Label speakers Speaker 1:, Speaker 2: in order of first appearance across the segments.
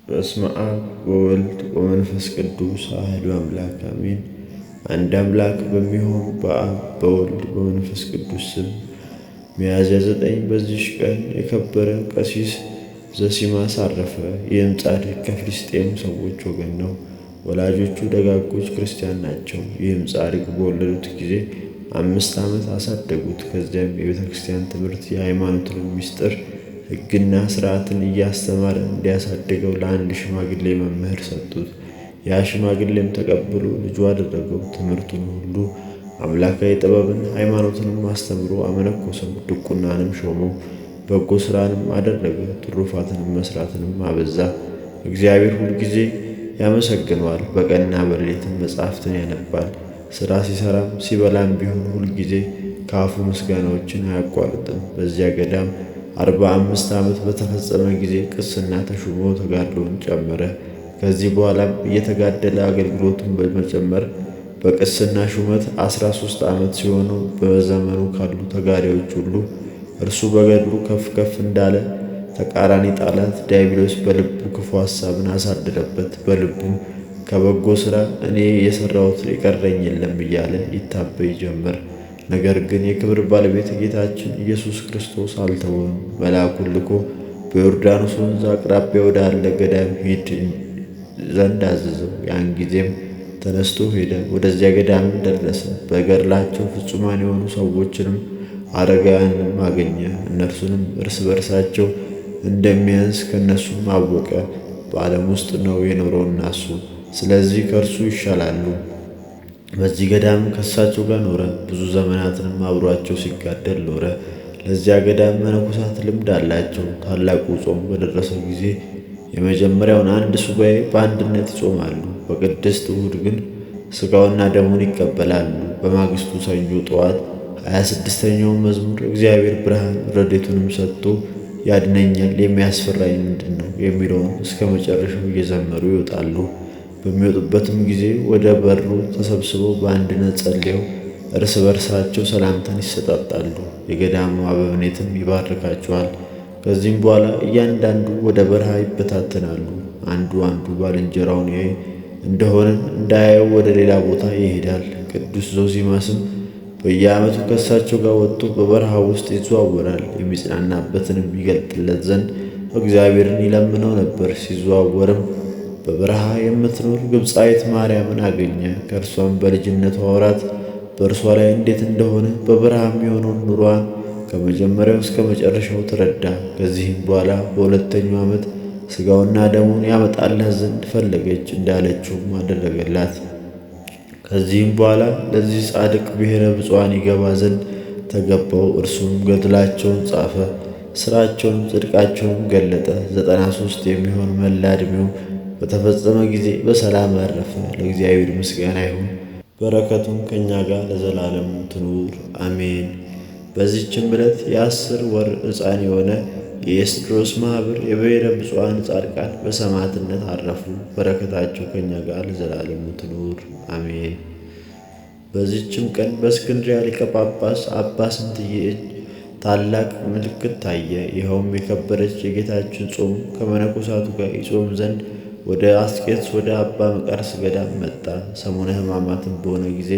Speaker 1: በስመ አብ ወወልድ ወመንፈስ ቅዱስ አሐዱ አምላክ አሜን። አንድ አምላክ በሚሆን በአብ በወልድ በመንፈስ ቅዱስ ስም ሚያዝያ 9 በዚች ቀን የከበረ ቀሲስ ዘሲማስ አረፈ። ይህም ጻድቅ ከፍልስጤም ሰዎች ወገን ነው። ወላጆቹ ደጋጎች ክርስቲያን ናቸው። ይህም ጻድቅ በወለዱት ጊዜ 5 ዓመት አሳደጉት። ከዚያም የቤተ ክርስቲያን ትምህርት የሃይማኖትን ምስጢር ሕግና ሥርዓትን እያስተማረ እንዲያሳድገው ለአንድ ሽማግሌ መምህር ሰጡት። ያ ሽማግሌም ተቀብሎ ልጁ አደረገው። ትምህርቱን ሁሉ አምላካዊ ጥበብን ሃይማኖትንም አስተምሮ አመነኮሰው። ድቁናንም ሾመው። በጎ ሥራንም አደረገ። ትሩፋትንም መሥራትንም አበዛ። እግዚአብሔር ሁልጊዜ ያመሰግነዋል። በቀንና በሌሊትም መጻሕፍትን ያነባል። ሥራ ሲሠራም ሲበላም ቢሆን ሁልጊዜ ከአፉ ምስጋናዎችን አያቋርጥም። በዚያ ገዳም 45 ዓመት በተፈጸመ ጊዜ ቅስና ተሹሞ ተጋድሎውን ጨመረ። ከዚህ በኋላም እየተጋደለ አገልግሎቱን በመጨመር በቅስና ሹመት 13 ዓመት ሲሆነው በዘመኑ ካሉ ተጋዳዮች ሁሉ እርሱ በገድሉ ከፍ ከፍ እንዳለ ተቃራኒ ጠላት ዲያብሎስ በልቡ ክፉ ሐሳብን አሳደረበት። በልቡም ከበጎ ሥራ እኔ የሠራሁት የቀረኝ የለም እያለ ይታበይ ጀመር። ነገር ግን የክብር ባለቤት ጌታችን ኢየሱስ ክርስቶስ አልተወም። መልአኩን ልኮ በዮርዳኖስ ወንዝ አቅራቢያ ወዳለ ገዳም ሂድ ዘንድ አዘዘው። ያን ጊዜም ተነስቶ ሄደ። ወደዚያ ገዳምም ደረሰ። በገድላቸው ፍጹማን የሆኑ ሰዎችንም አረጋውያንም አገኘ። እነርሱንም እርስ በርሳቸው እንደሚያንስ ከእነሱም አወቀ። በዓለም ውስጥ ነው የኖረውና እሱ ስለዚህ ከእርሱ ይሻላሉ። በዚህ ገዳም ከእሳቸው ጋር ኖረ። ብዙ ዘመናትንም አብሯቸው ሲጋደል ኖረ። ለዚያ ገዳም መነኮሳት ልምድ አላቸው። ታላቁ ጾም በደረሰ ጊዜ የመጀመሪያውን 1 ሱባዔ በአንድነት ይጾማሉ። በቅድስት እሑድ ግን ሥጋውና ደሙን ይቀበላሉ። በማግስቱ ሰኞ ጠዋት 26ኛውን መዝሙር እግዚአብሔር ብርሃን ረድኤቱንም ሰጥቶ ያድነኛል የሚያስፈራኝ ምንድን ነው የሚለውን እስከ መጨረሻው እየዘመሩ ይወጣሉ። በሚወጡበትም ጊዜ ወደ በሩ ተሰብስበው በአንድነት ጸልየው እርስ በርሳቸው ሰላምታን ይሰጣጣሉ። የገዳሙ አበምኔትም ይባርካቸዋል። ከዚህም በኋላ እያንዳንዱ ወደ በረሃ ይበታተናሉ። አንዱ ባልንጀራውን ያይ እንደሆነ እንዳያየው ወደ ሌላ ቦታ ይሄዳል። ቅዱስ ዞሲማስም በየዓመቱ ከእሳቸው ጋር ወጥቶ በበረሃ ውስጥ ይዘዋወራል። የሚጽናናበትንም ይገልጥለት ዘንድ እግዚአብሔርን ይለምነው ነበር። ሲዘዋወርም በበረሃ የምትኖር ግብፃዊት ማርያምን አገኘ። ከእርሷም በልጅነቷ ወራት በእርሷ ላይ እንዴት እንደሆነ በበረሃ የሚሆነውን ኑሯን ከመጀመሪያው እስከ መጨረሻው ተረዳ። ከዚህም በኋላ በሁለተኛው ዓመት ሥጋውና ደሙን ያመጣላት ዘንድ ፈለገች። እንዳለችውም አደረገላት። ከዚህም በኋላ ለዚህ ጻድቅ ብሔረ ብፁዓን ይገባ ዘንድ ተገባው። እርሱም ገድላቸውን ጻፈ። ሥራቸውንም ጽድቃቸውንም ገለጠ። 93 የሚሆን መላ ዕድሜው በተፈጸመ ጊዜ በሰላም አረፈ። ለእግዚአብሔር ምስጋና ይሁን፣ በረከቱም ከእኛ ጋር ለዘላለሙ ትኑር አሜን። በዚህችም ዕለት የ10 ወር ሕፃን የሆነ የኤስድሮስ ማኅበር የብሔረ ብፁዓን ጻድቃን በሰማዕትነት አረፉ። በረከታቸው ከእኛ ጋር ለዘላለሙ ትኑር አሜን። በዚህችም ቀን በእስክንድርያ ሊቀ ጳጳስ አባ ስንትዬ እጅ ታላቅ ምልክት ታየ። ይኸውም የከበረች የጌታችን ጾም ከመነኮሳቱ ጋር ይጾም ዘንድ ወደ አስቄጥስ ወደ አባ መቃርስ ገዳም መጣ። ሰሙነ ሕማማትም በሆነ ጊዜ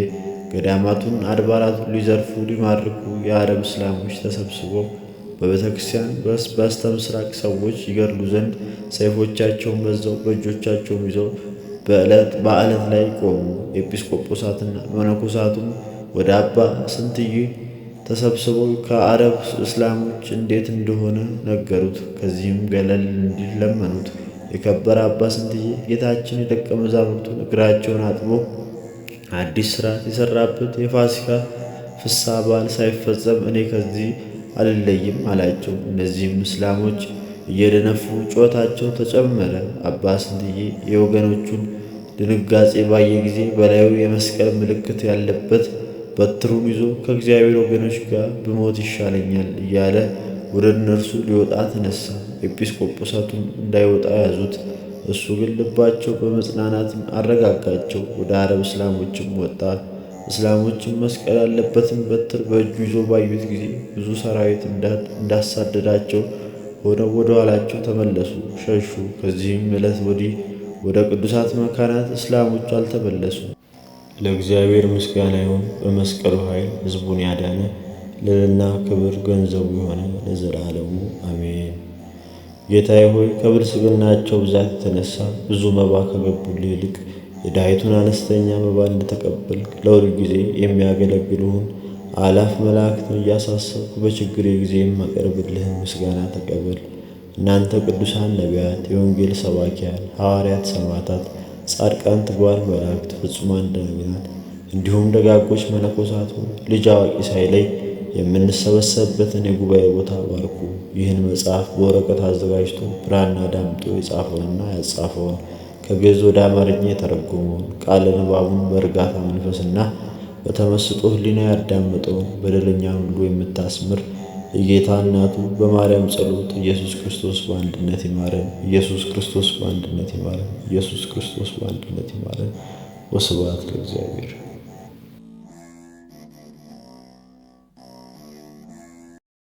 Speaker 1: ገዳማቱን አድባራቱን ሊዘርፉ ሊማርኩ የአረብ እስላሞች ተሰብስበው በቤተ ክርስቲያን በስተ ምሥራቅ ሰዎች ይገድሉ ዘንድ ሰይፎቻቸውን በዘው በእጆቻቸውም ይዘው በዓለት ላይ ቆሙ። ኤጲስቆጶሳትና መነኮሳቱም ወደ አባ ስንትዬ ተሰብስበው ከአረብ እስላሞች እንዴት እንደሆነ ነገሩት። ከዚህም ገለል እንዲል ለመኑት። የከበረ አባ ስንትዬ ጌታችን የደቀ መዛሙርቱን እግራቸውን አጥቦ አዲስ ሥርዓት የሠራበት የፋሲካ ፍስሐ በዓል ሳይፈጸም እኔ ከዚህ አልለይም አላቸው። እነዚህም እስላሞች እየደነፉ ጩኸታቸው ተጨመረ። አባ ስንትዬ የወገኖቹን ድንጋጼ ባየ ጊዜ በላዩ የመስቀል ምልክት ያለበት በትሩን ይዞ ከእግዚአብሔር ወገኖች ጋር ብሞት ይሻለኛል እያለ ወደ እነርሱ ሊወጣ ተነሣ። ኤጲስቆጶሳቱም እንዳይወጣ ያዙት። እሱ ግን ልባቸው በመጽናናትም አረጋጋቸው። ወደ አረብ እስላሞችም ወጣ። እስላሞችም መስቀል ያለበትን በትር በእጁ ይዞ ባዩት ጊዜ ብዙ ሰራዊት እንዳሳደዳቸው ሆነው ወደ ኋላቸው ተመለሱ፣ ሸሹ። ከዚህም ዕለት ወዲህ ወደ ቅዱሳት መካናት እስላሞቹ አልተመለሱም። ለእግዚአብሔር ምስጋና ይሁን። በመስቀሉ ኃይል ሕዝቡን ያዳነ ልዕልና ክብር ገንዘቡ የሆነ ለዘላለሙ አሜን። ጌታዬ ሆይ ከብልጽግናቸው ብዛት የተነሳ ብዙ መባ ከገቡልህ ይልቅ የድሃይቱን አነስተኛ መባ እንደተቀበልክ ለሁል ጊዜ የሚያገለግሉህን አላፍ መላእክትን እያሳሰብኩ በችግሬ ጊዜ የማቀርብልህን ምስጋና ተቀበል። እናንተ ቅዱሳን ነቢያት፣ የወንጌል ሰባኪያን ሐዋርያት፣ ሰማዕታት፣ ጻድቃን፣ ትጉሃን መላእክት፣ ፍጹማን ደናግላን እንዲሁም ደጋጎች መነኮሳት ልጅ አዋቂ ሳይለይ የምንሰበሰብበትን የጉባኤ ቦታ ባርኩ። ይህን መጽሐፍ በወረቀት አዘጋጅቶ ብራና ዳምጦ የጻፈውንና ያጻፈውን ከግዕዝ ወደ አማርኛ የተረጎመውን ቃለ ንባቡን በእርጋታ መንፈስና በተመስጦ ሕሊና ያዳመጠውን በደለኛን ሁሉ የምታስምር የጌታ እናቱ በማርያም ጸሎት ኢየሱስ ክርስቶስ በአንድነት ይማረን። ኢየሱስ ክርስቶስ በአንድነት ይማረን። ኢየሱስ ክርስቶስ በአንድነት ይማረን። ወስብሐት ለእግዚአብሔር።